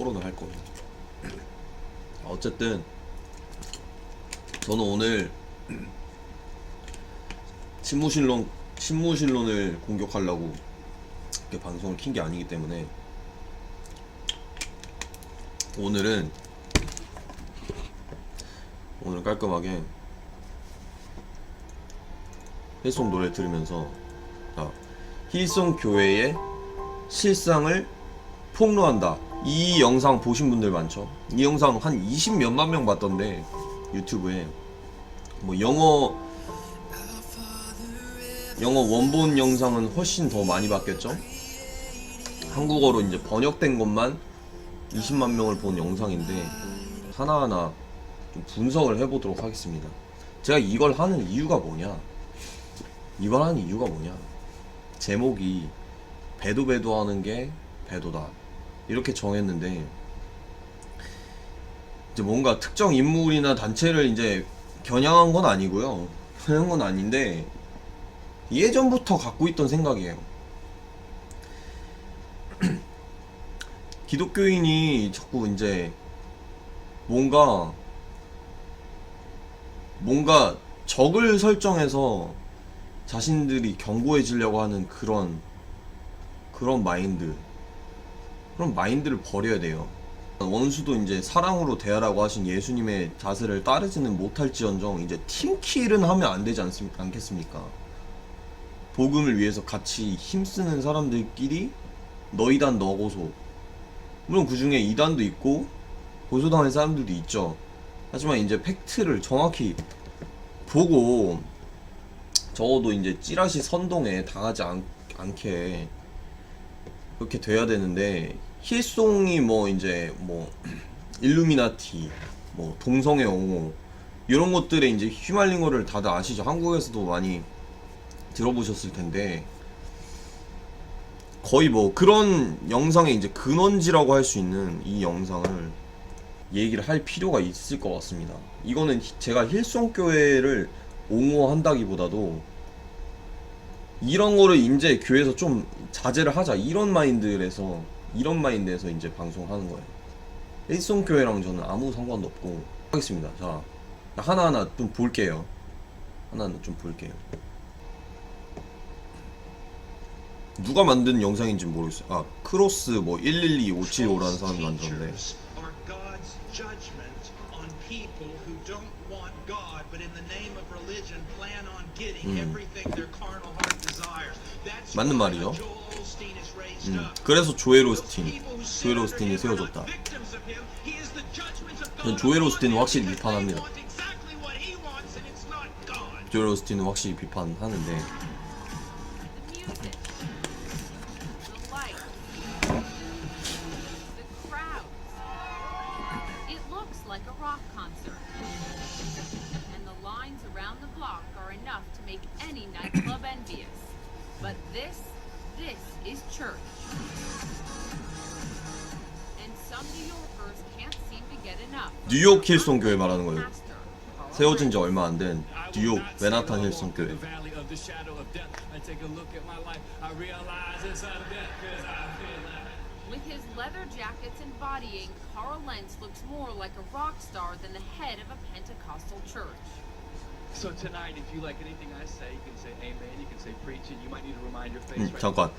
토론을 할 거예요. 어쨌든 저는 오늘 신무신론을 공격하려고 이렇게 방송을 킨 게 아니기 때문에 오늘 깔끔하게 힐송 노래 들으면서 힐송 교회의 실상을 폭로한다. 이 영상 보신 분들 많죠? 이 영상 한 20몇만 명 봤던데 유튜브에 뭐 영어 원본 영상은 훨씬 더 많이 봤겠죠? 한국어로 이제 번역된 것만 20만 명을 본 영상인데 하나하나 좀 분석을 해보도록 하겠습니다. 제가 이걸 하는 이유가 뭐냐? 제목이 배도 하는 게 배도다 이렇게 정했는데, 이제 뭔가 특정 인물이나 단체를 이제 겨냥한 건 아니고요. 겨냥한 건 아닌데 예전부터 갖고 있던 생각이에요. 기독교인이 자꾸 이제 뭔가 적을 설정해서 자신들이 견고해지려고 하는 그런 마인드를 버려야 돼요. 원수도 이제 사랑으로 대하라고 하신 예수님의 자세를 따르지는 못할지언정 이제 팀킬은 하면 안 되지 않겠습니까? 복음을 위해서 같이 힘쓰는 사람들끼리 너이단 너고소, 물론 그 중에 이단도 있고 고소당할 사람들도 있죠. 하지만 이제 팩트를 정확히 보고 적어도 이제 찌라시 선동에 당하지 않게 그렇게 돼야 되는데, 힐송이 뭐 이제 뭐 일루미나티, 뭐 동성애 옹호 이런 것들에 이제 휘말린 거를 다들 아시죠? 한국에서도 많이 들어보셨을 텐데, 거의 뭐 그런 영상의 이제 근원지라고 할 수 있는 이 영상을 얘기를 할 필요가 있을 것 같습니다. 이거는 제가 힐송교회를 옹호한다기보다도 이런 거를 이제 교회에서 좀 자제를 하자, 이런 마인드에서 이제 방송하는 거예요. 힐송교회랑 저는 아무 상관도 없고 하겠습니다. 자, 하나하나 좀 볼게요. 누가 만든 영상인지 모르겠어요. 크로스 뭐 112575라는 사람이 만들었는데, 맞는 말이죠. 그래서 조엘 오스틴이 세워졌다. 전 조엘 오스틴은 확실히 비판합니다. 조엘 오스틴은 확실히 비판하는데, like a rock concert. And the lines around the block are enough to make any nightclub envious. But this is church. And some New Yorkers can't seem to get enough. 뉴욕 힐송 교회 말하는 거예요. 세워진 지 얼마 안 된 뉴욕 맨하탄 힐송 교회. With his leather jackets and body ink, Carl Lentz looks more like a rock star than the head of a Pentecostal church. So tonight, if you like anything I say, you can say amen, you can say preach it, you might need to remind your face. 잠깐.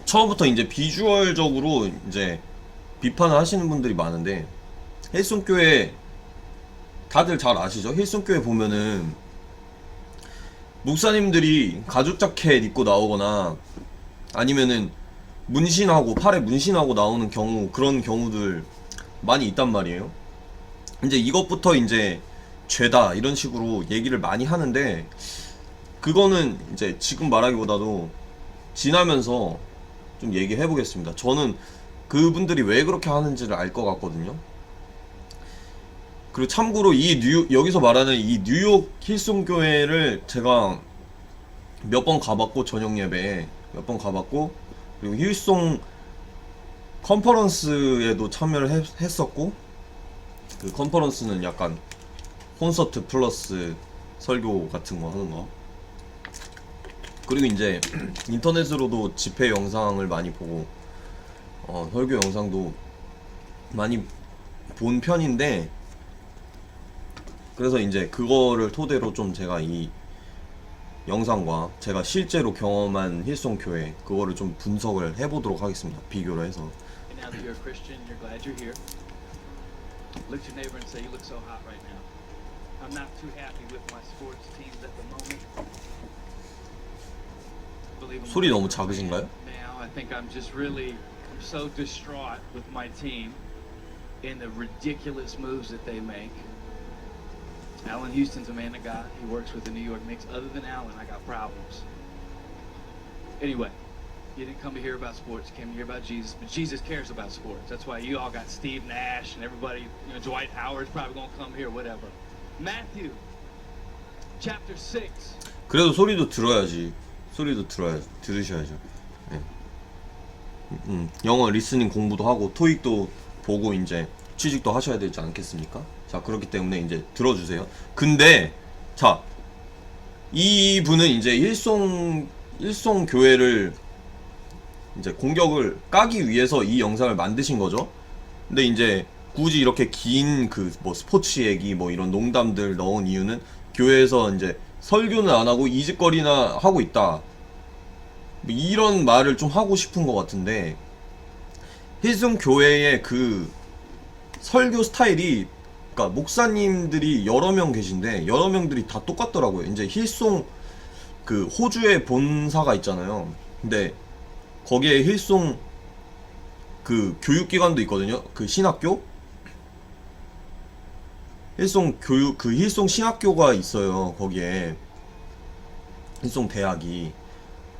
처음부터 이제 비주얼적으로 이제 비판을 하시는 분들이 많은데, 힐송교회 다들 잘 아시죠? 힐송교회 보면은 목사님들이 가죽 자켓 입고 나오거나 아니면은 팔에 문신하고 나오는 그런 경우들 많이 있단 말이에요. 이제 이것부터 이제 죄다 이런 식으로 얘기를 많이 하는데, 그거는 이제 지금 말하기보다도 지나면서 좀 얘기해 보겠습니다. 저는 그분들이 왜 그렇게 하는지를 알 것 같거든요. 그리고 참고로 여기서 말하는 이 뉴욕 힐송 교회를 제가 몇 번 가봤고, 저녁 예배에 몇 번 가봤고, 그리고 힐송 컨퍼런스에도 참여를 했었고, 그 컨퍼런스는 약간 콘서트 플러스 설교 같은 거 하는 거. 그리고 이제 인터넷으로도 집회 영상을 많이 보고 설교 영상도 많이 본 편인데, 그래서 이제 그거를 토대로 좀 제가 이 영상과 제가 실제로 경험한 힐송 교회 그거를 좀 분석을 해보도록 하겠습니다. 비교를 해서. And now that you're a Christian, you're glad you're here. Look at your neighbor and say, "You look so hot right now." I'm not too happy with my sports teams at the moment. Believe I'm 소리 너무 작으신가요? now. I think I'm just really, I'm so distraught with my team and the ridiculous moves that they make. Alan Houston's a man of God. He works with the New York Knicks. Other than Alan, I got problems. Anyway, you didn't come to hear about sports. You came to hear about Jesus. But Jesus cares about sports. That's why you all got Steve Nash and everybody, Dwight Howard's probably going to come here, whatever. Matthew, chapter 6. 그래도 소리도 들어야지. 들으셔야죠. 네. 영어 리스닝 공부도 하고 토익도 보고 이제 취직도 하셔야 되지 않겠습니까? 자, 그렇기 때문에 이제 들어주세요. 근데 자, 이분은 이제 일송 교회를 이제 공격을 까기 위해서 이 영상을 만드신 거죠. 근데 이제 굳이 이렇게 긴 그 뭐 스포츠 얘기 뭐 이런 농담들 넣은 이유는 교회에서 이제 설교는 안 하고 이짓거리나 하고 있다, 뭐 이런 말을 좀 하고 싶은 것 같은데, 힐송 교회의 그 설교 스타일이, 그러니까 목사님들이 여러 명 계신데 여러 명들이 다 똑같더라고요. 이제 힐송 그 호주에 본사가 있잖아요. 근데 거기에 힐송 그 교육기관도 있거든요. 그 신학교? 힐송 교육, 그 힐송 신학교가 있어요. 거기에 힐송 대학이.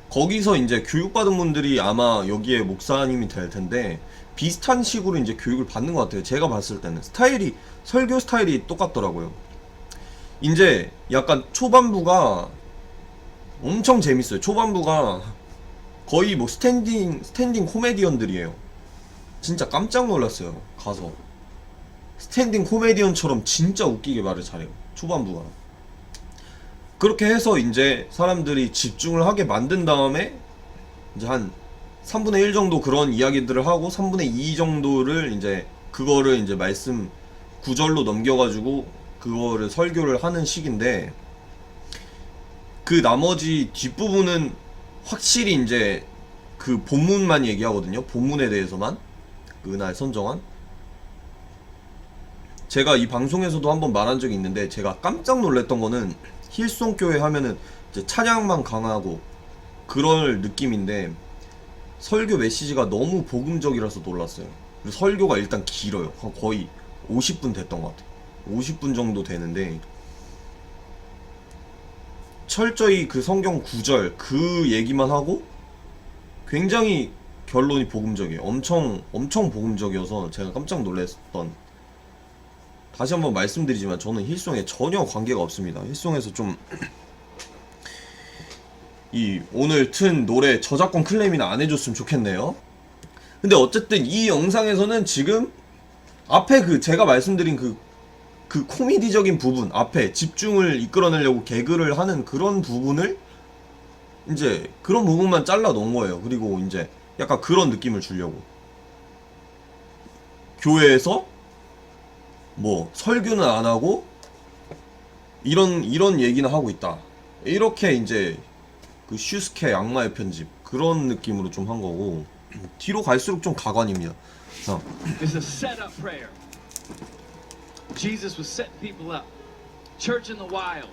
거기서 이제 교육받은 분들이 아마 여기에 목사님이 될 텐데, 비슷한 식으로 이제 교육을 받는 것 같아요. 제가 봤을 때는 스타일이, 설교 스타일이 똑같더라고요. 이제 약간 초반부가 엄청 재밌어요. 초반부가 거의 뭐 스탠딩 코미디언들이에요. 진짜 깜짝 놀랐어요. 가서 스탠딩 코미디언처럼 진짜 웃기게 말을 잘해요. 초반부가. 그렇게 해서 이제 사람들이 집중을 하게 만든 다음에 이제 한 3분의 1 정도 그런 이야기들을 하고 3분의 2 정도를 이제 그거를 이제 말씀 구절로 넘겨가지고 그거를 설교를 하는 식인데, 그 나머지 뒷부분은 확실히 이제 그 본문만 얘기하거든요. 본문에 대해서만. 그날 선정한. 제가 이 방송에서도 한번 말한 적이 있는데, 제가 깜짝 놀랐던 거는 힐송교회 하면은 이제 찬양만 강하고 그럴 느낌인데, 설교 메시지가 너무 복음적이라서 놀랐어요. 그리고 설교가 일단 길어요. 거의 50분 됐던 것 같아요. 50분 정도 되는데 철저히 그 성경 구절 그 얘기만 하고 굉장히 결론이 복음적이에요. 엄청 복음적이어서 제가 깜짝 놀랐던. 다시 한번 말씀드리지만 저는 힐송에 전혀 관계가 없습니다. 힐송에서 좀 이 오늘 튼 노래 저작권 클레임이나 안 해줬으면 좋겠네요. 근데 어쨌든 이 영상에서는 지금 앞에 그 제가 말씀드린 그 코미디적인 부분, 앞에 집중을 이끌어내려고 개그를 하는 그런 부분을 이제 그런 부분만 잘라 놓은 거예요. 그리고 이제 약간 그런 느낌을 주려고. 교회에서 뭐 설교는 안 하고 이런 얘기는 하고 있다. 이렇게 이제 그 슈스케 악마의 편집 그런 느낌으로 좀 한 거고, 뒤로 갈수록 좀 가관입니다. 자. It's a setup prayer. Jesus was setting people up. Church in the wild.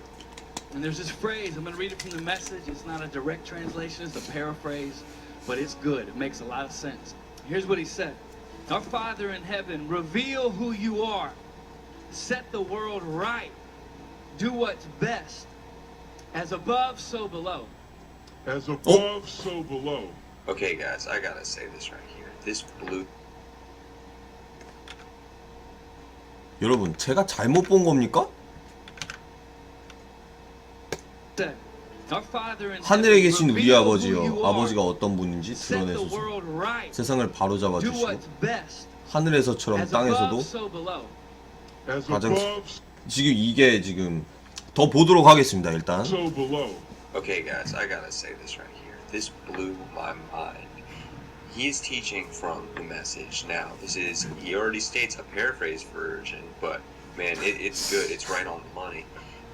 And there's this phrase, I'm going to read it from the Message. It's not a direct translation, it's a paraphrase, but it's good. It makes a lot of sense. Here's what he said. Our Father in heaven, reveal who you are. Set the world right. Do what's best. As above, so below. As above, so below. Okay, guys, I gotta say this right here. This blue. 여러분, 제가 잘못 본 겁니까? Said, Our Father in 하늘에 heaven, 계신 우리 reveal who 아버지여, you are. 아버지가 어떤 분인지 Set the 드러내소서. world right. 세상을 바로잡아 Do 주시고 what's best. 하늘에서처럼 As above, 땅에서도. so below. As 가장 above, 지금 이게 지금 더 보도록 하겠습니다. 일단 so below. Okay, guys, I gotta say this right here. This blew my mind. he is teaching from the Message. Now, this is, he already states a paraphrase version, but man, it's good. It's right on the money.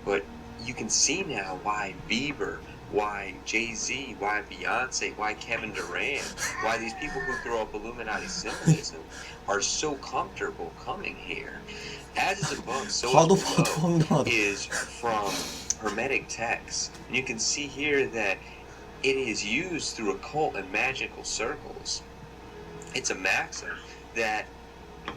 But you can see now why Bieber, why Jay-Z, why Beyonce, why Kevin Durant, why these people who throw up Illuminati symbolism are so comfortable coming here. As is above, so 봐도 is 봐도 below 황당하다. is from Hermetic texts. And you can see here that it is used through occult and magical circles. It's a maxim that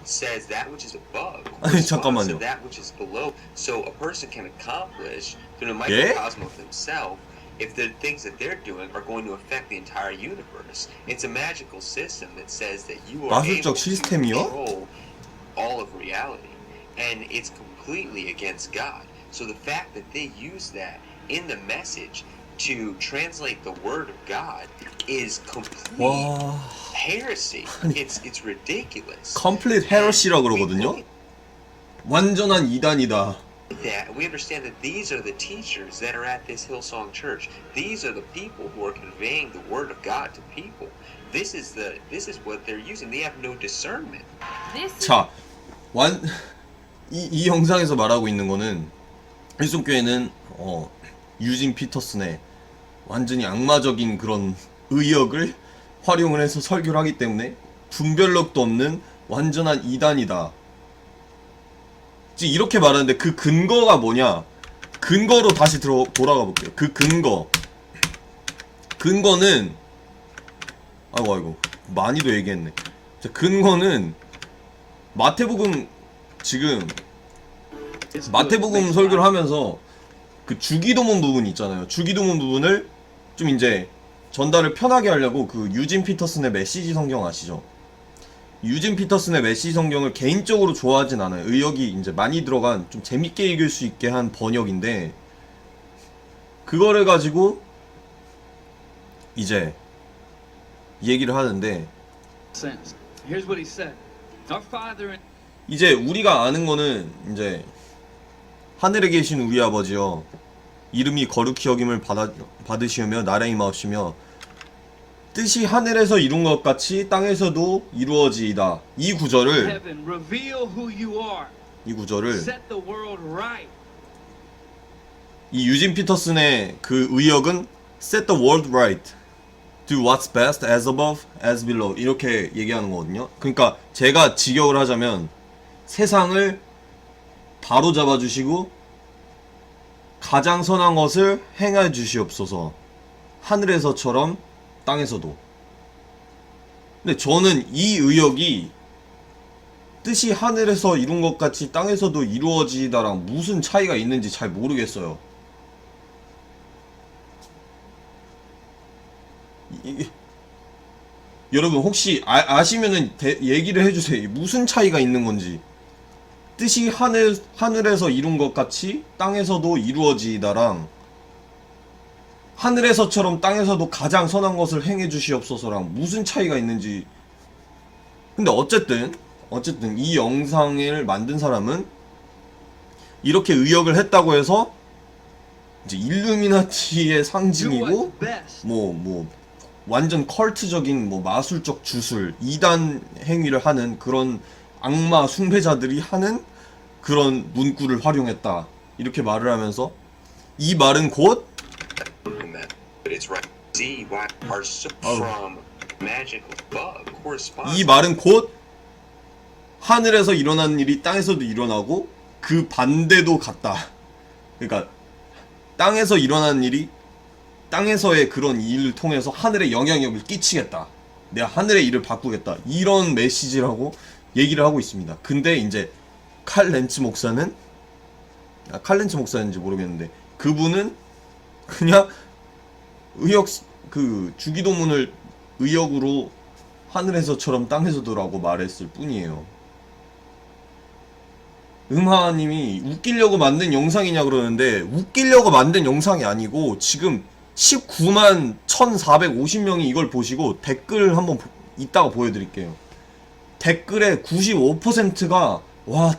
says that which is above corresponds 잠깐만요. to that which is below. So a person can accomplish through the 예? microcosm of themselves if the things that they're doing are going to affect the entire universe. It's a magical system that says that you are 마술적 able to 시스템이요? control all of reality. And it's completely against God. So the fact that they use that in the Message to translate the word of God is complete 와, heresy. It's ridiculous. complete heresy라 그러거든요. 완전한 이단이다. That we understand that these are the teachers that are at this Hillsong Church. These are the people who are conveying the word of God to people. This is what they're using. They have no discernment. This is 자, 이 영상에서 말하고 있는 거는 일송교회는 유진 피터슨의 완전히 악마적인 그런 의역을 활용을 해서 설교를 하기 때문에 분별력도 없는 완전한 이단이다. 지금 이렇게 말하는데 그 근거가 뭐냐? 근거로 다시 돌아가 볼게요. 그 근거는 아이고 많이도 얘기했네. 자, 근거는 마태복음 지금 마태복음 설교를 하면서 그 주기도문 부분 있잖아요. 주기도문 부분을 좀 이제 전달을 편하게 하려고 그 유진 피터슨의 메시지 성경 아시죠? 유진 피터슨의 메시지 성경을 개인적으로 좋아하진 않아요. 의역이 이제 많이 들어간 좀 재밌게 읽을 수 있게 한 번역인데 그거를 가지고 이제 얘기를 하는데 Sense. Here's what he said. Our Father in 이제 우리가 아는 거는 이제 하늘에 계신 우리 아버지여 이름이 거룩히 여김을 받으시며 나라의 임하옵시며 뜻이 하늘에서 이룬 것 같이 땅에서도 이루어지이다. 이 구절을 heaven, reveal who you are. Set the world right. 이 유진 피터슨의 그 의역은 set the world right, do what's best as above as below 이렇게 얘기하는 거거든요. 그러니까 제가 직역을 하자면 세상을 바로 잡아주시고 가장 선한 것을 행해 주시옵소서. 하늘에서처럼 땅에서도. 근데 저는 이 의역이 뜻이 하늘에서 이룬 것 같이 땅에서도 이루어지다랑 무슨 차이가 있는지 잘 모르겠어요. 여러분 혹시 아시면은 얘기를 해주세요. 무슨 차이가 있는 건지. 뜻이 하늘에서 이룬 것 같이 땅에서도 이루어지다랑 하늘에서처럼 땅에서도 가장 선한 것을 행해 주시옵소서랑 무슨 차이가 있는지. 근데 어쨌든 이 영상을 만든 사람은 이렇게 의역을 했다고 해서 이제 일루미나티의 Do 상징이고 what's best. 뭐 완전 컬트적인 뭐 마술적 주술, 이단 행위를 하는 그런 악마 숭배자들이 하는 그런 문구를 활용했다. 이렇게 말을 하면서 이 말은 곧 But it's right. See why are so from magical above corresponds. 이 말은 곧 하늘에서 일어난 일이 땅에서도 일어나고 그 반대도 같다. 그러니까 땅에서 일어난 일이 땅에서의 그런 일을 통해서 하늘에 영향력을 끼치겠다. 내가 하늘의 일을 바꾸겠다. 이런 메시지라고 얘기를 하고 있습니다. 근데 이제 칼 렌츠 목사는 칼 렌츠 목사인지 모르겠는데 그분은 그냥 의역 그 주기도문을 의역으로 하늘에서처럼 땅에서도라고 말했을 뿐이에요. 응하님이 웃기려고 만든 영상이냐 그러는데 웃기려고 만든 영상이 아니고 지금 19만 1450명이 이걸 보시고 댓글 한번 이따가 보여드릴게요. 댓글의 95%가 와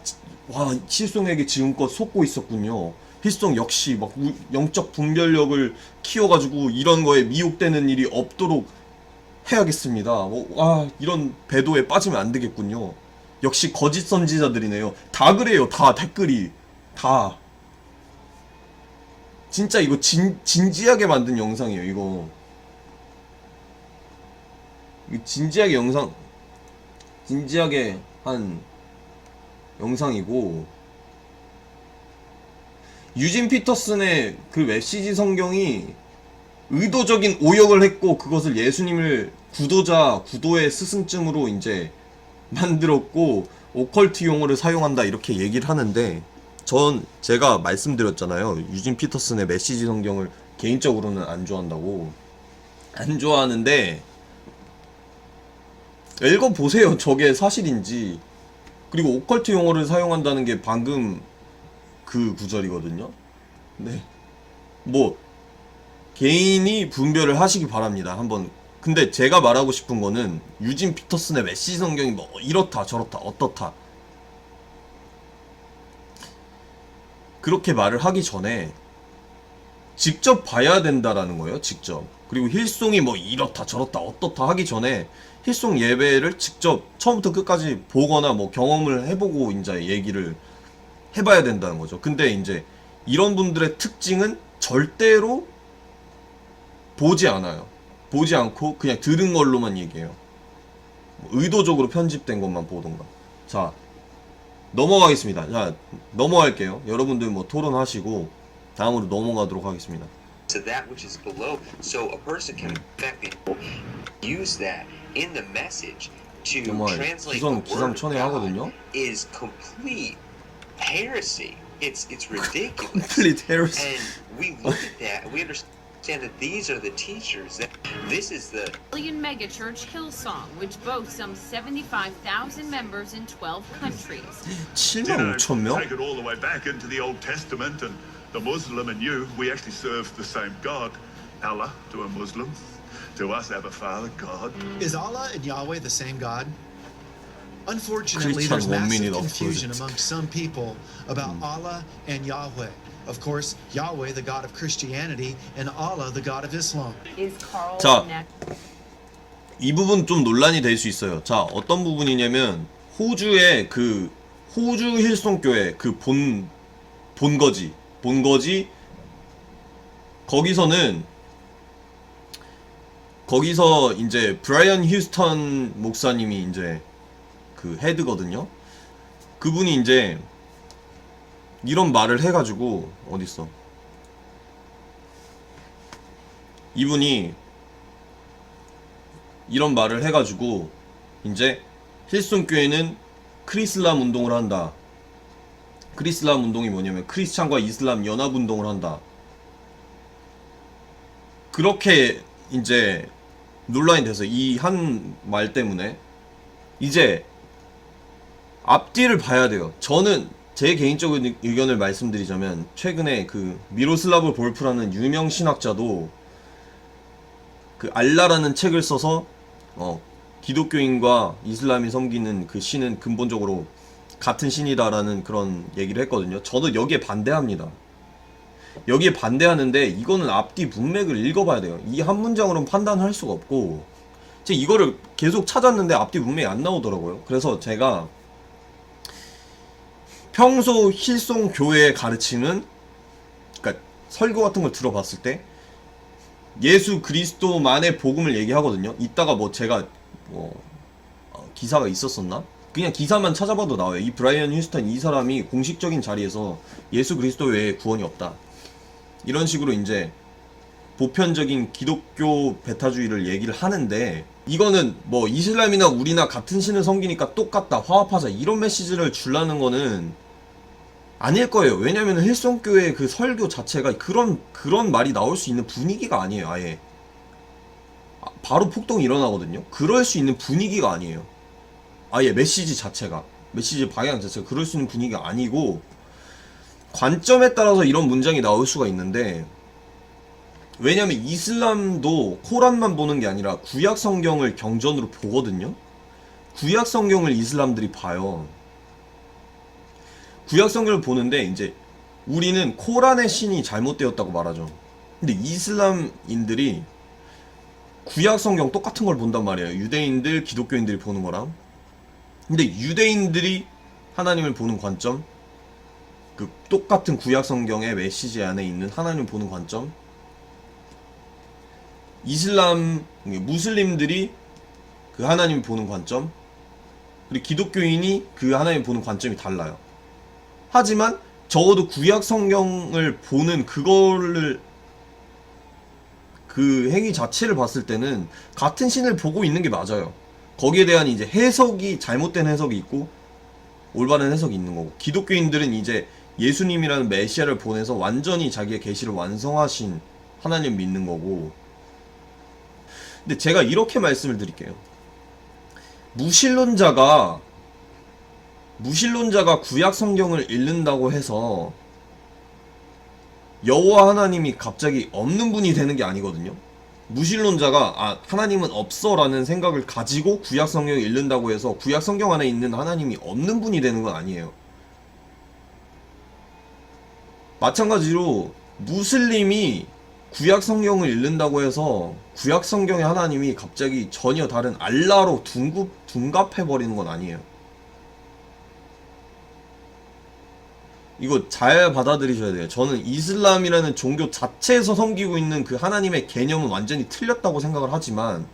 히스송에게 지금껏 속고 있었군요. 히스송 역시 막 영적 분별력을 키워가지고 이런 거에 미혹되는 일이 없도록 해야겠습니다. 이런 배도에 빠지면 안 되겠군요. 역시 거짓 선지자들이네요. 다 그래요. 다 댓글이 다. 진짜 이거 진지하게 만든 영상이에요. 이거 진지하게 진지하게 한 영상이고, 유진 피터슨의 그 메시지 성경이 의도적인 오역을 했고, 그것을 예수님을 구도의 스승증으로 이제 만들었고, 오컬트 용어를 사용한다 이렇게 얘기를 하는데, 제가 말씀드렸잖아요. 유진 피터슨의 메시지 성경을 개인적으로는 안 좋아한다고. 안 좋아하는데 읽어보세요. 저게 사실인지. 그리고 오컬트 용어를 사용한다는 게 방금 그 구절이거든요. 네. 뭐 개인이 분별을 하시기 바랍니다. 한번. 근데 제가 말하고 싶은 거는 유진 피터슨의 메시지 성경이 뭐 이렇다 저렇다 어떻다 그렇게 말을 하기 전에 직접 봐야 된다라는 거예요. 직접. 그리고 힐송이 뭐 이렇다 저렇다 어떻다 하기 전에 힐송 예배를 직접 처음부터 끝까지 보거나 뭐 경험을 해보고 이제 얘기를 해봐야 된다는 거죠. 근데 이제 이런 분들의 특징은 절대로 보지 않아요. 보지 않고 그냥 들은 걸로만 얘기해요. 의도적으로 편집된 것만 보던가. 자, 넘어가겠습니다. 자, 넘어갈게요. 여러분들 뭐 토론하시고 다음으로 넘어가도록 하겠습니다. To that which is below, so a person can effectively use that in the message to 정말 translate the word of 기상천외 하거든요. God is complete heresy. It's ridiculous. Complete heresy. And we look at that and we understand that these are the teachers. That this is the Million megachurch Hillsong, which boasts some 75,000 members in 12 countries. 7만 5천 명? Take it all the way back into the Old Testament, and the Muslim and you, we actually serve the same God. Allah to a Muslim, to us Abba Father, God. Is Allah and Yahweh the same God? Unfortunately, Christian there's 1 massive minute of confusion project. among some people about Allah and Yahweh. Of course, Yahweh, the God of Christianity, and Allah, the God of Islam. Is Carl 자. next? 이 부분 좀 논란이 될 수 있어요. 자, 어떤 부분이냐면 호주의 그 호주 힐송교회 그 본거지 거기서 이제 브라이언 휴스턴 목사님이 이제 그 헤드거든요. 그분이 이제 이런 말을 해가지고 어딨어? 이분이 이런 말을 해가지고 이제 힐송교회는 크리슬람 운동을 한다. 크리슬람 운동이 뭐냐면 크리스찬과 이슬람 연합 운동을 한다. 그렇게 이제 논란이 돼서 이 한 말 때문에 이제 앞뒤를 봐야 돼요. 저는 제 개인적인 의견을 말씀드리자면 최근에 그 미로슬라브 볼프라는 유명 신학자도 그 알라라는 책을 써서 기독교인과 이슬람이 섬기는 그 신은 근본적으로 같은 신이다라는 그런 얘기를 했거든요. 저도 여기에 반대합니다. 여기에 반대하는데 이거는 앞뒤 문맥을 읽어봐야 돼요. 이 한 문장으로는 판단할 수가 없고 제가 이거를 계속 찾았는데 앞뒤 문맥이 안 나오더라고요. 그래서 제가 평소 힐송 교회의 가르침은 그러니까 설교 같은 걸 들어봤을 때 예수 그리스도만의 복음을 얘기하거든요. 이따가 뭐 제가 기사가 있었었나? 그냥 기사만 찾아봐도 나와요. 이 브라이언 휴스턴 이 사람이 공식적인 자리에서 예수 그리스도 외에 구원이 없다. 이런 식으로 이제 보편적인 기독교 배타주의를 얘기를 하는데 이거는 뭐 이슬람이나 우리나 같은 신을 섬기니까 똑같다 화합하자 이런 메시지를 주려는 거는 아닐 거예요. 왜냐면 힐송교회의 그 설교 자체가 그런 말이 나올 수 있는 분위기가 아니에요. 아예 바로 폭동이 일어나거든요. 그럴 수 있는 분위기가 아니에요. 아예 메시지 방향 자체가 그럴 수 있는 분위기가 아니고 관점에 따라서 이런 문장이 나올 수가 있는데 왜냐면 이슬람도 코란만 보는 게 아니라 구약 성경을 경전으로 보거든요. 구약 성경을 이슬람들이 봐요. 구약 성경을 보는데 이제 우리는 코란의 신이 잘못되었다고 말하죠. 근데 이슬람인들이 구약 성경 똑같은 걸 본단 말이에요. 유대인들, 기독교인들이 보는 거랑. 근데 유대인들이 하나님을 보는 관점, 그 똑같은 구약 성경의 메시지 안에 있는 하나님을 보는 관점, 이슬람, 무슬림들이 그 하나님을 보는 관점, 그리고 기독교인이 그 하나님을 보는 관점이 달라요. 하지만 적어도 구약 성경을 보는 그거를, 그 행위 자체를 봤을 때는 같은 신을 보고 있는 게 맞아요. 거기에 대한 이제 해석이, 잘못된 해석이 있고 올바른 해석이 있는 거고, 기독교인들은 이제 예수님이라는 메시아를 보내서 완전히 자기의 계시를 완성하신 하나님을 믿는 거고. 근데 제가 이렇게 말씀을 드릴게요. 무신론자가 구약 성경을 읽는다고 해서 여호와 하나님이 갑자기 없는 분이 되는 게 아니거든요. 무신론자가 하나님은 없어 라는 생각을 가지고 구약 성경을 읽는다고 해서 구약 성경 안에 있는 하나님이 없는 분이 되는 건 아니에요. 마찬가지로 무슬림이 구약 성경을 읽는다고 해서 구약 성경의 하나님이 갑자기 전혀 다른 알라로 둔갑해버리는 건 아니에요. 이거 잘 받아들이셔야 돼요. 저는 이슬람이라는 종교 자체에서 섬기고 있는 그 하나님의 개념은 완전히 틀렸다고 생각을 하지만,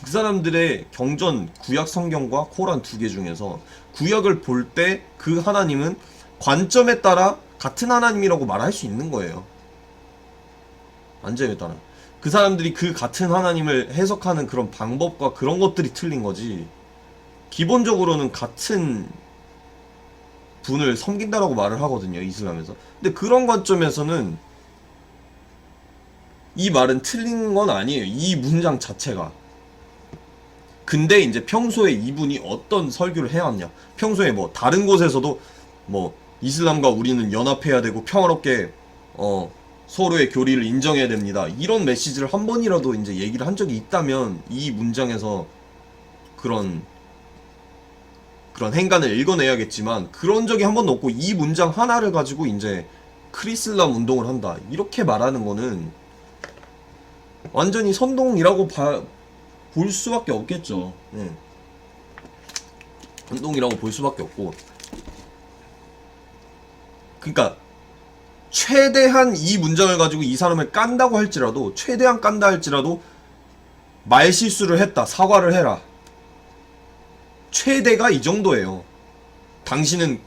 그 사람들의 경전 구약 성경과 코란 두 개 중에서 구약을 볼 때 그 하나님은 관점에 따라 같은 하나님이라고 말할 수 있는 거예요. 관점에 따라. 그 사람들이 그 같은 하나님을 해석하는 그런 방법과 그런 것들이 틀린 거지, 기본적으로는 같은 분을 섬긴다라고 말을 하거든요, 이슬람에서. 근데 그런 관점에서는 이 말은 틀린 건 아니에요, 이 문장 자체가. 근데 이제 평소에 이분이 어떤 설교를 해왔냐, 평소에 뭐 다른 곳에서도 뭐 이슬람과 우리는 연합해야 되고 평화롭게 서로의 교리를 인정해야 됩니다, 이런 메시지를 한 번이라도 이제 얘기를 한 적이 있다면 이 문장에서 그런 행간을 읽어내야겠지만, 그런 적이 한 번도 없고 이 문장 하나를 가지고 이제 크리슬람 운동을 한다 이렇게 말하는 거는 완전히 선동이라고 볼 수밖에 없겠죠. 선동이라고 볼 수밖에 없고, 그러니까 최대한 이 문장을 가지고 이 사람을 깐다고 할지라도, 최대한 깐다 할지라도 말실수를 했다, 사과를 해라, 최대가 이 정도예요. 당신은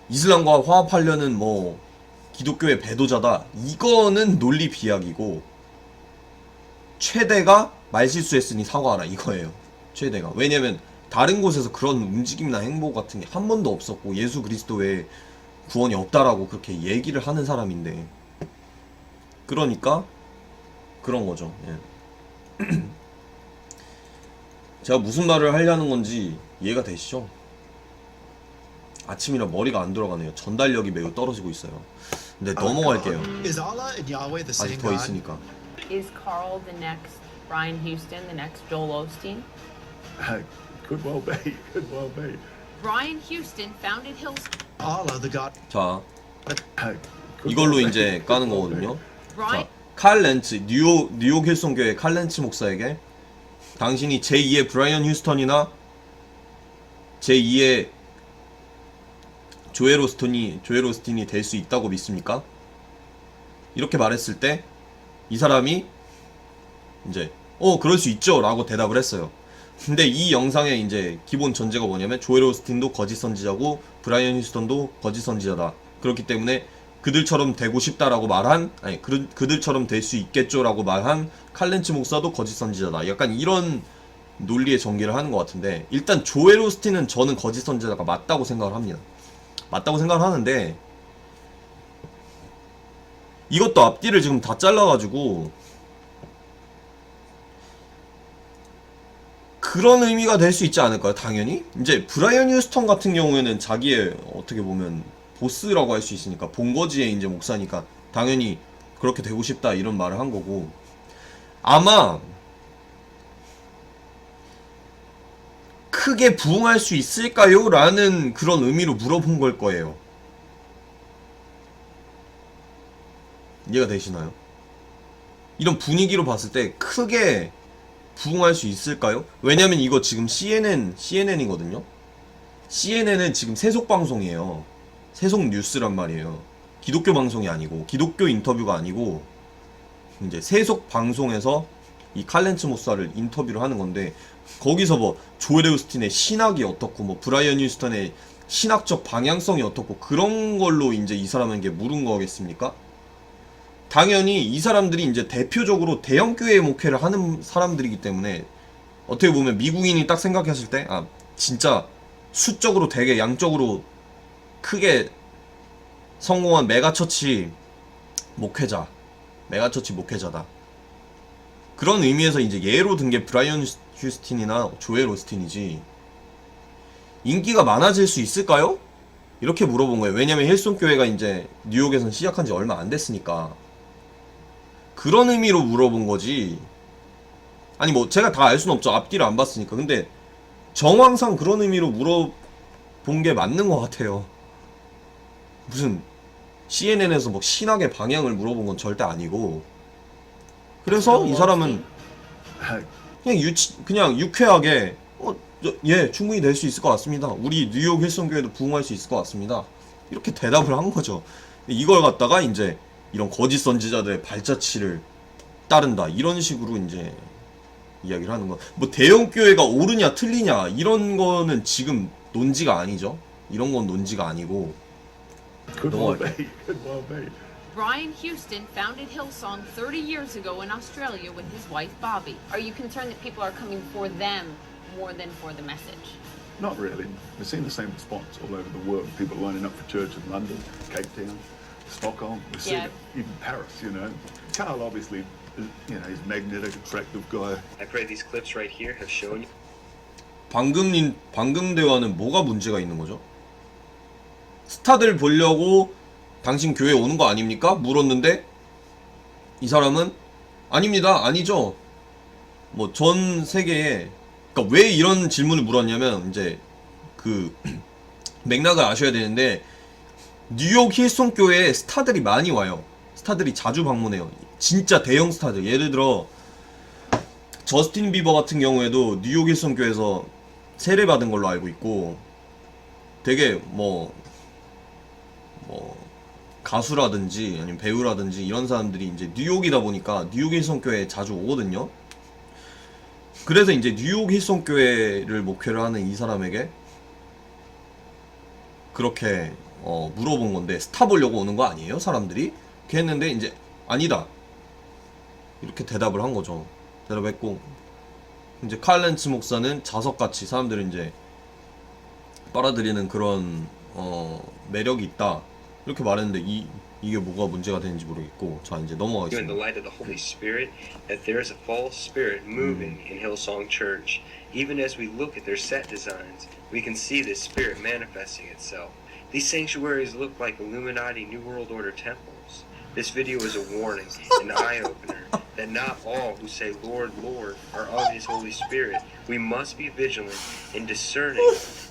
이슬람과 화합하려는 뭐 기독교의 배도자다, 이거는 논리 비약이고, 최대가 말실수했으니 사과하라 이거예요, 최대가. 왜냐면 다른 곳에서 그런 움직임이나 행보 같은 게 한 번도 없었고 예수 그리스도 외에 구원이 없다라고 그렇게 얘기를 하는 사람인데, 그러니까 그런 거죠. 예. 제가 무슨 말을 하려는 건지 이해가 되시죠? 아침이라 머리가 안 돌아가네요. 전달력이 매우 떨어지고 있어요. 근데 넘어갈게요. Is Allah and Yahweh the same 아직 더 God? 있으니까. Is Carl the next Brian Houston, the next Joel Osteen? Could well be. Could well be. Brian Houston founded Hills. Allah the God. 자, Could 이걸로 well be. 이제 까는 거거든요. Brian. 자, 칼 렌츠, 뉴욕 힐송교회 칼 렌츠 목사에게 당신이 제2의 브라이언 휴스턴이나 제2의 조엘 오스틴이 될 수 있다고 믿습니까? 이렇게 말했을 때 이 사람이 이제 그럴 수 있죠 라고 대답을 했어요. 근데 이 영상의 이제 기본 전제가 뭐냐면 조엘 오스틴도 거짓 선지자고 브라이언 휴스턴도 거짓 선지자다. 그렇기 때문에 그들처럼 되고 싶다라고 말한, 아니 그들처럼 될 수 있겠죠 라고 말한 칼 렌츠 목사도 거짓 선지자다. 약간 이런 논리의 전개를 하는 것 같은데, 일단 조엘 오스틴은 저는 거짓 선지자가 맞다고 생각을 합니다. 맞다고 생각을 하는데, 이것도 앞뒤를 지금 다 잘라가지고 그런 의미가 될 수 있지 않을까요? 당연히 이제 브라이언 휴스턴 같은 경우에는 자기의 어떻게 보면 보스라고 할 수 있으니까, 본거지의 이제 목사니까 당연히 그렇게 되고 싶다 이런 말을 한 거고, 아마 크게 부흥할 수 있을까요? 라는 그런 의미로 물어본 걸 거예요. 이해가 되시나요? 이런 분위기로 봤을 때 크게 부응할 수 있을까요? 왜냐면 이거 지금 CNN이거든요. CNN은 지금 세속 방송이에요. 세속 뉴스란 말이에요. 기독교 방송이 아니고, 기독교 인터뷰가 아니고, 이제 세속 방송에서 이 칼렌츠 목사를 인터뷰를 하는 건데, 거기서 뭐 조엘 오스틴의 신학이 어떻고, 뭐 브라이언 휴스턴의 신학적 방향성이 어떻고, 그런 걸로 이제 이 사람에게 물은 거겠습니까? 당연히 이 사람들이 이제 대표적으로 대형교회 목회를 하는 사람들이기 때문에, 어떻게 보면 미국인이 딱 생각했을 때, 아, 진짜 수적으로 되게 양적으로 크게 성공한 메가처치 목회자다. 그런 의미에서 이제 예로 든 게 브라이언 휴스틴이나 조엘 오스틴이지. 인기가 많아질 수 있을까요? 이렇게 물어본 거예요. 왜냐면 힐송 교회가 이제 뉴욕에선 시작한 지 얼마 안 됐으니까. 그런 의미로 물어본 거지. 아니 뭐 제가 다 알 수는 없죠. 앞뒤를 안 봤으니까. 근데 정황상 그런 의미로 물어본 게 맞는 것 같아요. 무슨 CNN에서 뭐 신학의 방향을 물어본 건 절대 아니고. 그래서 이 사람은 그냥 유쾌하게 예, 충분히 될 수 있을 것 같습니다. 우리 뉴욕 힐송교회도 부흥할 수 있을 것 같습니다. 이렇게 대답을 한 거죠. 이걸 갖다가 이제 이런 거짓 선지자들의 발자취를 따른다. 이런 식으로 이제 이야기를 하는 거. 뭐 대형 교회가 옳으냐 틀리냐 이런 거는 지금 논지가 아니죠. 이런 건 논지가 아니고. Could well be. Could well be. Brian Houston founded Hillsong 30 years ago in Australia with his wife Bobby. Are you concerned that people are coming for them more than for the message? Not really. We're seeing the same response all over the world. People lining up for church in London, Cape Town, Stockholm. We're seeing it even Paris, you know. Carl obviously, you know, he's a magnetic, attractive guy. I pray these clips right here have shown you. 방금 대화는 뭐가 문제가 있는 거죠? 스타들 보려고 당신 교회 오는 거 아닙니까? 물었는데 이 사람은 아닙니다. 아니죠. 뭐 전 세계에 그러니까 왜 이런 질문을 물었냐면 이제 그 맥락을 아셔야 되는데 뉴욕 힐송 교회에 스타들이 많이 와요. 스타들이 자주 방문해요. 진짜 대형 스타들. 예를 들어 저스틴 비버 같은 경우에도 뉴욕 힐송 교회에서 세례받은 걸로 알고 있고 되게 뭐 가수라든지 아니면 배우라든지 이런 사람들이 이제 뉴욕이다 보니까 뉴욕 힐송교회에 자주 오거든요. 그래서 이제 뉴욕 힐송교회를 목회를 하는 이 사람에게 그렇게 물어본 건데 스타 보려고 오는 거 아니에요? 사람들이? 이렇게 했는데 이제 아니다. 이렇게 대답을 한 거죠. 대답했고 이제 칼렌츠 목사는 자석같이 사람들이 이제 빨아들이는 그런 매력이 있다. 이렇게 말했는데 이게 뭐가 문제가 되는지 모르겠고 자 이제 In 넘어가겠습니다. the light of the Holy Spirit, that there is a false spirit moving in Hillsong Church. Even as we look at their set designs, we can see this spirit manifesting itself. These sanctuaries look like Illuminati New World Order temples. This video is a warning, an eye-opener, that not all who say, Lord, Lord, are of His Holy Spirit. We must be vigilant and discerning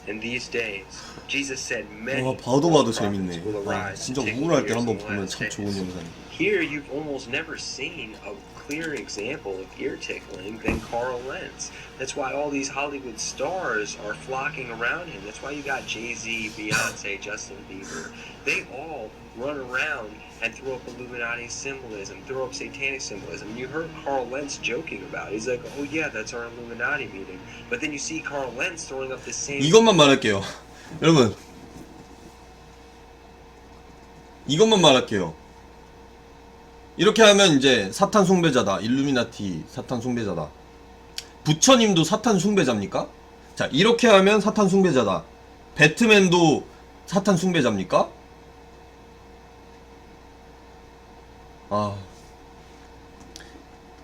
in these days. Jesus said many 봐도 prophets 재밌네. will 아, arise 진짜 to take 우울할 때 ears 한번 in the 보면 last 참 days. 좋은 영상이. Here you've almost never seen a clear example of ear tickling than Carl Lentz. That's why all these Hollywood stars are flocking around him. That's why you got Jay-Z, Beyonce, Justin Bieber. They all run around and throw up Illuminati symbolism, throw up satanic symbolism. You heard Carl Lentz joking about it. He's like, oh yeah, that's our Illuminati meeting. But then you see Carl Lentz throwing up the same... 이것만 말할게요. 여러분 이것만 말할게요. 이렇게 하면 이제 사탄 숭배자다. 일루미나티 사탄 숭배자다. 부처님도 사탄 숭배자입니까? 자 이렇게 하면 사탄 숭배자다. 배트맨도 사탄 숭배자입니까? 아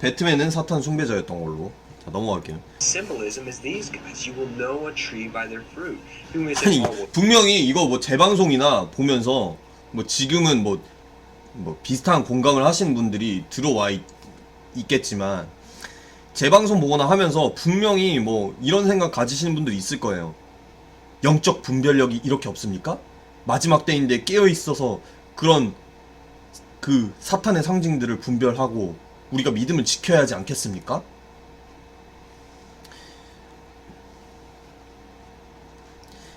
배트맨은 사탄 숭배자였던 걸로. 자 넘어갈게요. Symbolism is these guys. You will know a tree by their fruit. People may 아니 say, oh, well, 분명히 이거 뭐 재방송이나 보면서 뭐 지금은 뭐 비슷한 공감을 하시는 분들이 들어와 있겠지만 재방송 보거나 하면서 분명히 뭐 이런 생각 가지시는 분들이 있을 거예요. 영적 분별력이 이렇게 없습니까? 마지막 때인데 깨어 있어서 그런 그 사탄의 상징들을 분별하고 우리가 믿음을 지켜야 하지 않겠습니까?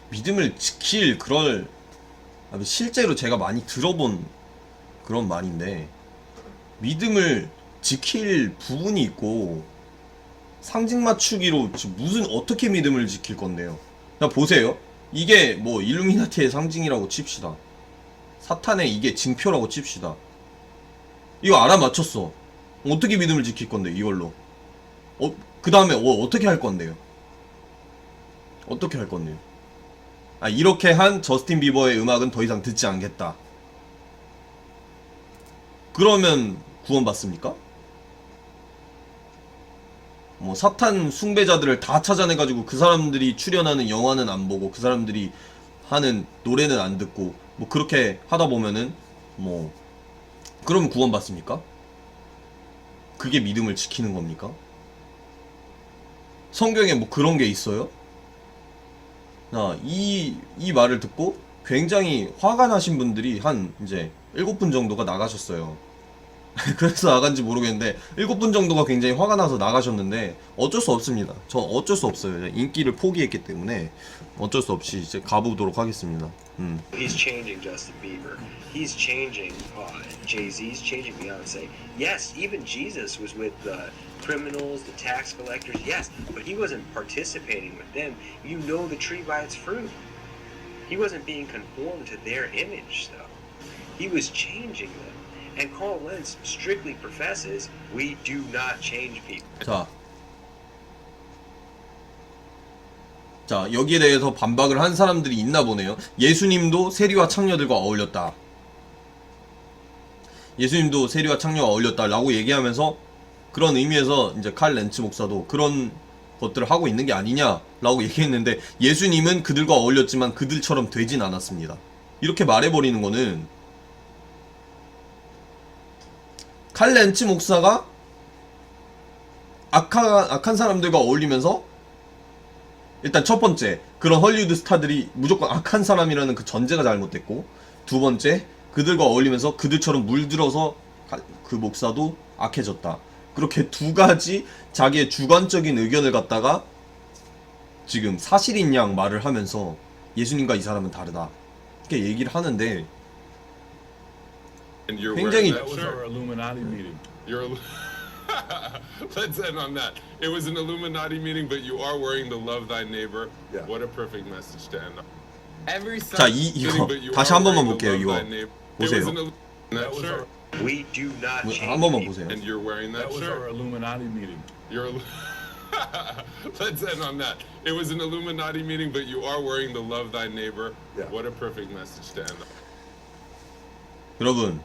믿음을 지킬 그럴 실제로 제가 많이 들어본 그런 말인데 믿음을 지킬 부분이 있고 상징 맞추기로 무슨 어떻게 믿음을 지킬 건데요? 자 보세요. 이게 뭐 일루미나티의 상징이라고 칩시다. 사탄의 이게 징표라고 칩시다. 이거 알아맞혔어. 어떻게 믿음을 지킬 건데 이걸로? 그 다음에 어떻게 할 건데요? 어떻게 할 건데요? 이렇게 한 저스틴 비버의 음악은 더 이상 듣지 않겠다. 그러면 구원받습니까? 뭐 사탄 숭배자들을 다 찾아내가지고 그 사람들이 출연하는 영화는 안 보고 그 사람들이 하는 노래는 안 듣고 뭐 그렇게 하다 보면은 뭐 그러면 구원받습니까? 그게 믿음을 지키는 겁니까? 성경에 뭐 그런 게 있어요? 이 말을 듣고 굉장히 화가 나신 분들이 한 이제 7분 정도가 나가셨어요. 그래서 나간지 모르겠는데 7분 정도가 굉장히 화가 나서 나가셨는데 어쩔 수 없습니다. 저 어쩔 수 없어요. 인기를 포기했기 때문에 어쩔 수 없이 이제 가보도록 하겠습니다. He's changing Justin Bieber. He's changing Jay-Z. He's changing Beyonce. Yes, even Jesus was with the criminals, the tax collectors. Yes, but he wasn't participating with them. You know the tree by its fruit. He wasn't being conformed to their image, though. He was changing them. And Carl Lentz strictly professes we do not change people. 자 여기에 대해서 반박을 한 사람들이 있나 보네요. 예수님도 세리와 창녀들과 어울렸다. 예수님도 세리와 창녀와 어울렸다 라고 얘기하면서 그런 의미에서 이제 칼 렌츠 목사도 그런 것들을 하고 있는 게 아니냐 라고 얘기했는데 예수님은 그들과 어울렸지만 그들처럼 되진 않았습니다. 이렇게 말해버리는 거는 칼 렌츠 목사가 악한 사람들과 어울리면서 일단 첫 번째 그런 헐리우드 스타들이 무조건 악한 사람이라는 그 전제가 잘못됐고, 두 번째 그들과 어울리면서 그들처럼 물들어서 그 목사도 악해졌다. 그렇게 두 가지 자기의 주관적인 의견을 갖다가 지금 사실인 양 말을 하면서 예수님과 이 사람은 다르다 이렇게 얘기를 하는데 굉장히 That was our Illuminati meeting. Let's end on that. It was an Illuminati meeting, but you are wearing the love thy neighbor. Yeah. What a perfect message to end on. Every 자, 이거 다시 한 번만 볼게요. 이거 보세요. That shirt. We do not change 한 번만 people. 보세요. And you're wearing that That was shirt. our Illuminati meeting. Let's end on that. It was an Illuminati meeting, but you are wearing the love thy neighbor. Yeah. What a perfect message to end on. 여러분,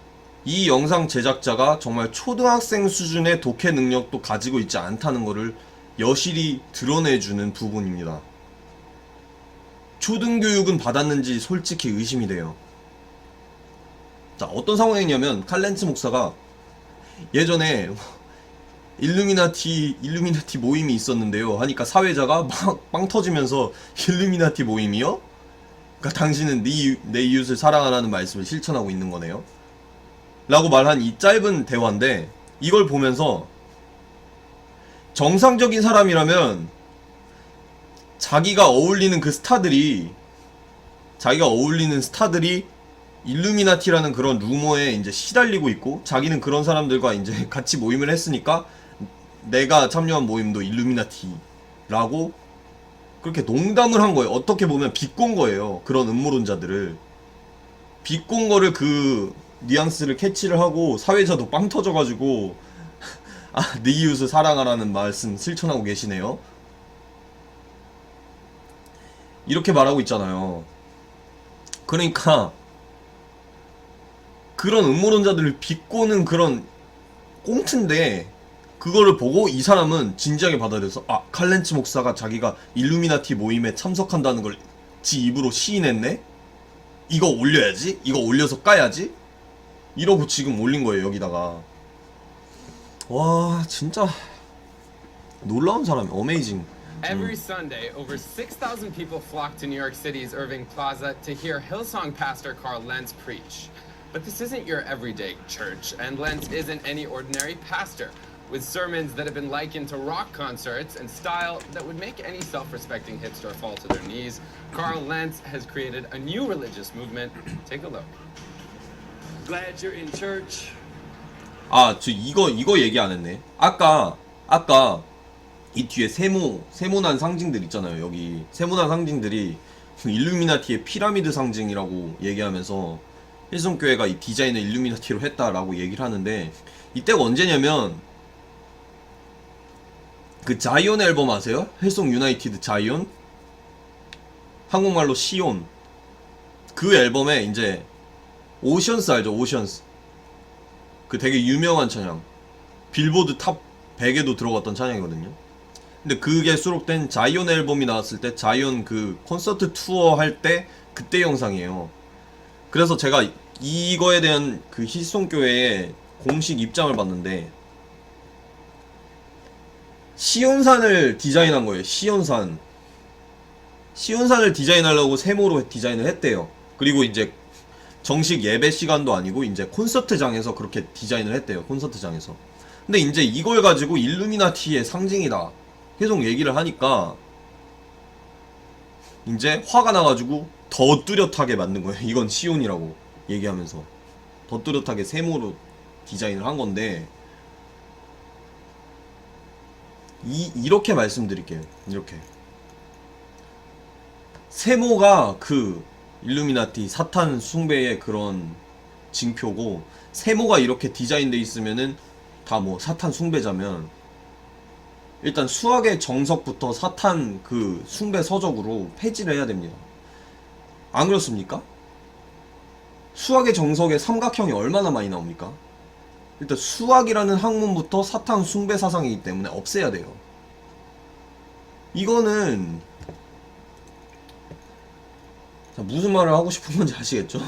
이 영상 제작자가 정말 초등학생 수준의 독해 능력도 가지고 있지 않다는 것을 여실히 드러내주는 부분입니다. 초등교육은 받았는지 솔직히 의심이 돼요. 자, 어떤 상황이냐면 칼 렌츠 목사가 예전에 일루미나티 모임이 있었는데요 하니까 사회자가 막 빵 터지면서 일루미나티 모임이요? 그러니까 당신은 내 이웃을 사랑하라는 말씀을 실천하고 있는 거네요 라고 말한 이 짧은 대화인데, 이걸 보면서 정상적인 사람이라면 자기가 어울리는 스타들이 일루미나티라는 그런 루머에 이제 시달리고 있고, 자기는 그런 사람들과 이제 같이 모임을 했으니까 내가 참여한 모임도 일루미나티라고 그렇게 농담을 한 거예요. 어떻게 보면 비꼰 거예요. 그런 음모론자들을 비꼰 거를 그 뉘앙스를 캐치를 하고 사회자도 빵 터져가지고 내 이웃을 사랑하라는 말씀 실천하고 계시네요. 이렇게 말하고 있잖아요. 그러니까 그런 음모론자들을 비꼬는 그런 꽁트인데, 그거를 보고 이 사람은 진지하게 받아들여서 칼 렌츠 목사가 자기가 일루미나티 모임에 참석한다는 걸 지 입으로 시인했네? 이거 올려야지? 이거 올려서 까야지? 이러고 지금 올린 거예요, 여기다가. 와, 진짜 놀라운 사람이 어메이징. Every Sunday, over 6,000 people flock to New York City's Irving Plaza to hear Hillsong pastor Carl Lentz preach. But this isn't your everyday church, and Lentz isn't any ordinary pastor. with sermons that have been likened to rock concerts and style that would make any self-respecting hipster fall to their knees. Carl Lentz has created a new religious movement. Take a look. Glad you're in church. 아, 저 이거 얘기 안 했네. 아까 이 뒤에 세모난 상징들 있잖아요. 여기 세모난 상징들이 일루미나티의 피라미드 상징이라고 얘기하면서 힐송교회가 이 디자인을 일루미나티로 했다라고 얘기를 하는데, 이때가 언제냐면 그 자이온 앨범 아세요? 힐송 유나이티드 자이온? 한국말로 시온. 그 앨범에 이제 오션스 알죠? 오션스. 그 되게 유명한 찬양. 빌보드 탑 100에도 들어갔던 찬양이거든요. 근데 그게 수록된 자이온 앨범이 나왔을 때 자이온 그 콘서트 투어 할 때 그때 영상이에요. 그래서 제가 이거에 대한 그 힐송교회의 공식 입장을 봤는데, 시온산을 디자인한 거예요. 시온산을 디자인하려고 세모로 디자인을 했대요. 그리고 이제 정식 예배 시간도 아니고 이제 콘서트장에서 그렇게 디자인을 했대요. 콘서트장에서. 근데 이제 이걸 가지고 일루미나티의 상징이다 계속 얘기를 하니까 이제 화가 나가지고 더 뚜렷하게 만든 거예요. 이건 시온이라고 얘기하면서 더 뚜렷하게 세모로 디자인을 한 건데, 이렇게 말씀드릴게요. 이렇게 세모가 그 일루미나티 사탄 숭배의 그런 징표고, 세모가 이렇게 디자인돼 있으면은 다 뭐 사탄 숭배자면 일단 수학의 정석부터 사탄 그 숭배 서적으로 폐지를 해야 됩니다. 안 그렇습니까? 수학의 정석에 삼각형이 얼마나 많이 나옵니까? 일단 수학이라는 학문부터 사탄 숭배 사상이기 때문에 없애야 돼요. 이거는 자, 무슨 말을 하고 싶은 건지 아시겠죠?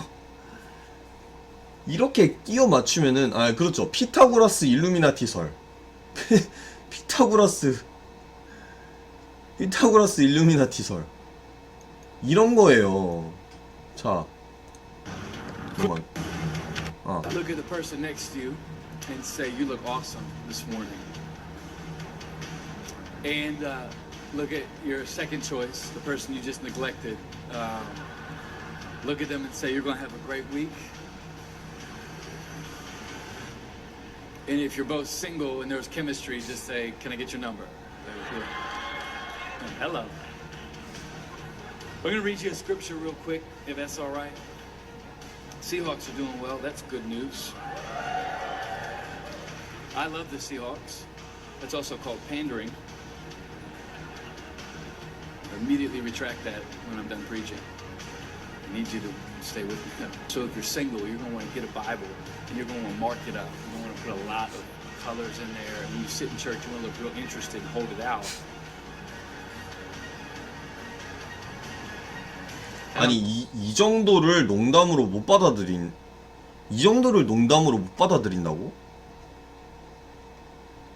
이렇게 끼워 맞추면은, 아, 그렇죠. 피타고라스 일루미나티설. 피타고라스 일루미나티설. 이런 거예요. 자. 잠깐만. 아. Look at the person next to you and say, "You look awesome this morning." And look at your second choice, the person you just neglected. Look at them and say, "You're going to have a great week." And if you're both single and there's chemistry, just say, "Can I get your number?" Hello. We're going to read you a scripture real quick, if that's all right. Seahawks are doing well. That's good news. I love the Seahawks. That's also called pandering. I immediately retract that when I'm done preaching. I need you to stay with me. So if you're single, you're going to want to get a Bible and you're going to want to mark it up. You're going to want to put a lot of colors in there. And when you sit in church, you want to look real interested and hold it out. 아니 이 정도를 농담으로 못 받아들인다고?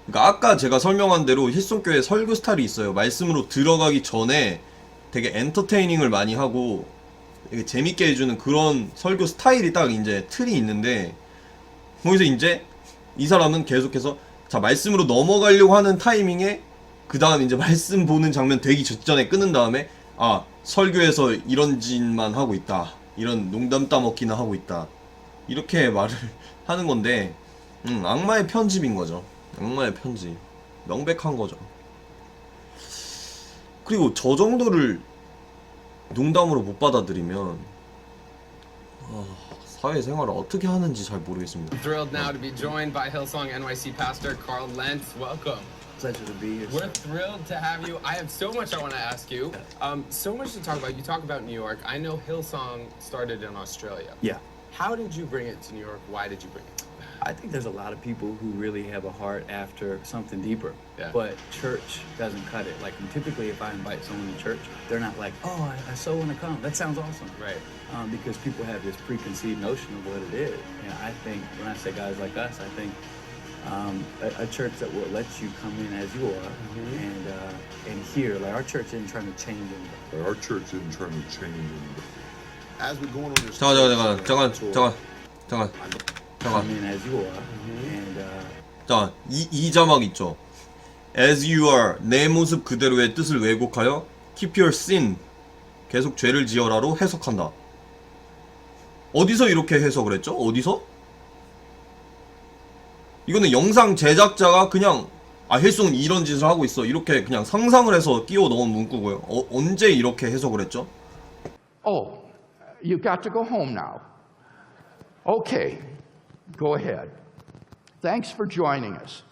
그러니까 아까 제가 설명한 대로 힐송교회 설교 스타일이 있어요. 말씀으로 들어가기 전에 되게 엔터테이닝을 많이 하고 되게 재밌게 해주는 그런 설교 스타일이 딱 이제 틀이 있는데, 거기서 이제 이 사람은 계속해서 자 말씀으로 넘어가려고 하는 타이밍에 그 다음 이제 말씀 보는 장면 되기 전에 끊은 다음에 아 설교에서 이런 짓만 하고 있다, 이런 농담 따먹기나 하고 있다, 이렇게 말을 하는 건데, 악마의 편집인 거죠. 악마의 편집. 명백한 거죠. 그리고 저 정도를 농담으로 못 받아들이면 사회생활을 어떻게 하는지 잘 모르겠습니다. I'm thrilled now to be joined by Hillsong NYC pastor Carl Lentz. Welcome. Pleasure to be here. We're thrilled to have you. I have so much I want to ask you. So much to talk about. You talk about New York. I know Hillsong started in Australia. Yeah. How did you bring it to New York? Why did you bring it? I think there's a lot of people who really have a heart after something deeper. Yeah. But church doesn't cut it. Like typically if I invite someone to church, they're not like, oh, I so want to come. That sounds awesome. Right. Because people have this preconceived notion of what it is. And I think when I say guys like us, I think a church that will let you come in as you are and hear. Like our church isn't trying to change anybody. Our church isn't trying to change anybody. As we're going on this 잠깐 Come in as you are. 자, 이 자막 있죠. As you are, 내 모습 그대로의 뜻을 왜곡하여 keep your sin, 계속 죄를 지어라로 해석한다. 어디서 이렇게 해석을 했죠? 어디서? 이거는 영상 제작자가 그냥 헬송은 이런 짓을 하고 있어 이렇게 그냥 상상을 해서 끼워 넣은 문구고요. 언제 이렇게 해석을 했죠? Oh, you got to go home now. Okay, go ahead. Thanks for joining us.